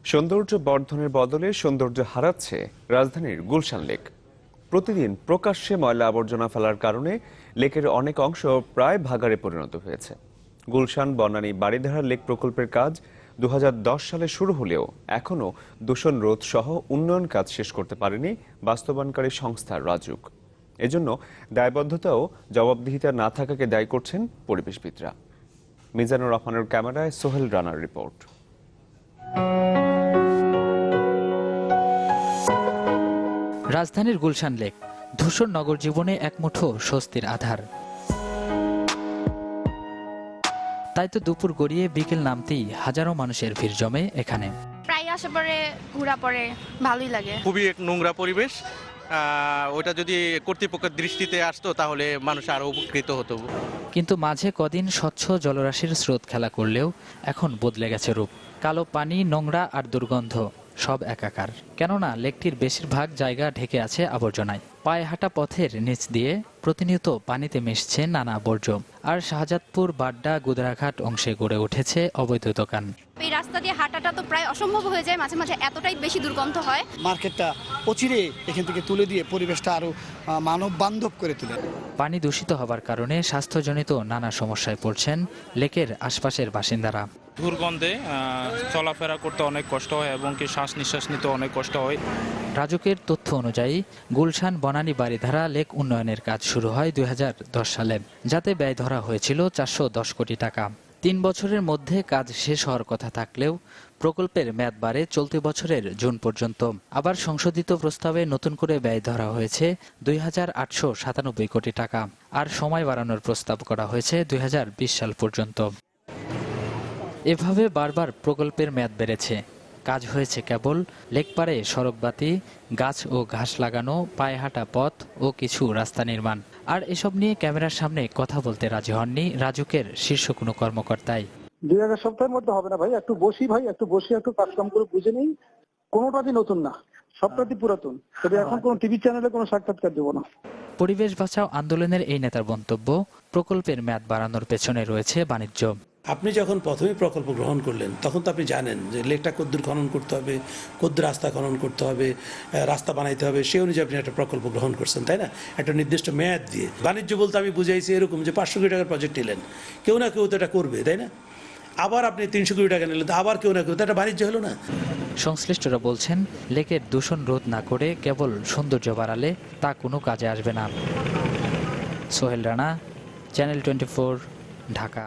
সৌন্দর্য বর্ধনের বদলে সৌন্দর্য হারাচ্ছে রাজধানীর গুলশান লেক। প্রতিদিন প্রকাশ্যে ময়লা আবর্জনা ফেলার কারণে লেকের অনেক অংশ প্রায় ভাগাড়ে পরিণত হয়েছে। গুলশান বনানী বাড়িধারা লেক প্রকল্পের কাজ 2010 সালে শুরু হলেও এখনও দূষণ রোধ সহ উন্নয়ন কাজ শেষ করতে পারেনি বাস্তবায়নকারী সংস্থা রাজুক। এজন্য দায়বদ্ধতা ও জবাবদিহিতা না থাকাকে দায়ী করছেন পরিবেশবিদরা। মিজানুর রহমানের ক্যামেরায় সোহেল রানার রিপোর্ট। রাজধানীর গুলশান লেক ধূসর নগর জীবনে এক মুঠো স্বস্তির আধার। তাই তো দুপুর গড়িয়ে বিকেল নামতেই হাজারো মানুষের ভিড় জমে এখানে। প্রায় আসে পরে ঘোরা পরে ভালোই লাগে। খুবই এক নোংরা পরিবেশ, ওটা যদি কর্তৃপক্ষের দৃষ্টিতে আসতো তাহলে মানুষ আরো উপকৃত হতো। কিন্তু মাঝে কদিন স্বচ্ছ জলরাশির স্রোত খেলা করলেও এখন বদলে গেছে রূপ। কালো পানি, নোংরা আর দুর্গন্ধ সব একাকার। কেননা লেকটির বেশিরভাগ জায়গা ঢেকে আছে আবর্জনায়। পায়ে হাঁটা পথের নিচ দিয়ে প্রতিনিয়ত পানিতে মিশছে নানা বর্জ্য। আর শাহজাদপুর, বাড্ডা, গুদরাঘাট অংশে গড়ে উঠেছে অবৈধ দোকান। এই রাস্তা দিয়ে হাঁটাটা তো প্রায় অসম্ভব হয়ে যায়, মাঝে মাঝে এতটাই বেশি দুর্গন্ধ হয়। মার্কেটটা অচিরে এখান থেকে তুলে দিয়ে পরিবেশটা আরো মানব বান্ধব করে তোলে। পানি দূষিত হবার কারণে স্বাস্থ্যজনিত নানা সমস্যায় পড়ছেন লেকের আশপাশের বাসিন্দারা। দুর্গন্ধে চলাফেরা করতে অনেক কষ্ট হয় এবং কি শ্বাস নিঃশ্বাস নিতে অনেক কষ্ট হয়। রাজুকের তথ্য অনুযায়ী গুলশান বনানী বাড়িধারা লেক উন্নয়নের কাজ শুরু হয় 2010 সালে, যাতে ব্যয় ধরা হয়েছিল 410 কোটি টাকা। 3 বছরের মধ্যে কাজ শেষ হওয়ার কথা থাকলেও প্রকল্পের মেয়াদ বাড়ে চলতি বছরের জুন পর্যন্ত। আবার সংশোধিত প্রস্তাবে নতুন করে ব্যয় ধরা হয়েছে 2897 কোটি টাকা, আর সময় বাড়ানোর প্রস্তাব করা হয়েছে 2020 সাল পর্যন্ত। এভাবে বারবার প্রকল্পের মেয়াদ বেড়েছে। কাজ হয়েছে কেবল লেকপাড়ে সড়কবাতি, গাছ ও ঘাস লাগানো, পায়ে হাঁটা পথ ও কিছু রাস্তা নির্মাণ। আর এসব নিয়ে ক্যামেরার সামনে কথা বলতে রাজি হননি রাজুকের শীর্ষ কোনো কর্মকর্তাই। 2 সপ্তাহের মধ্যে হবে না ভাই, একটু বসি একটু কাজকাম করে বুঝে নেই। কোনোটাই নতুন না, সবটাই পুরাতন। তবে এখন কোনো টিভি চ্যানেলে কোনো সাক্ষাৎকার দেবো না। পরিবেশ বাঁচাও আন্দোলনের এই নেতার মন্তব্য, প্রকল্পের মেয়াদ বাড়ানোর পেছনে রয়েছে বাণিজ্য। আপনি যখন প্রথমে প্রকল্প গ্রহণ করলেন তখন তো আপনি জানেন যে লেকটা কদ্দূর খনন করতে হবে, কদ্দূর রাস্তা খনন করতে হবে, রাস্তা বানাইতে হবে, সেই অনুযায়ী আপনি একটা প্রকল্প গ্রহণ করছেন, তাই না? একটা নির্দিষ্ট মেয়াদ দিয়ে। বাণিজ্য বলতে আমি বুঝাইছি এরকম যে 500 কোটি টাকার প্রজেক্ট নিলেন, কেউ না কেউ তো এটা করবে, তাই না? আবার আপনি 300 কোটি টাকা নিলেন, আবার কেউ না কেউ, তো একটা বাণিজ্য হলো না? সংশ্লিষ্টরা বলছেন, লেকের দূষণ রোধ না করে কেবল সৌন্দর্য বাড়ালে তা কোনো কাজে আসবে না। সোহেল রানা, চ্যানেল 24, ঢাকা।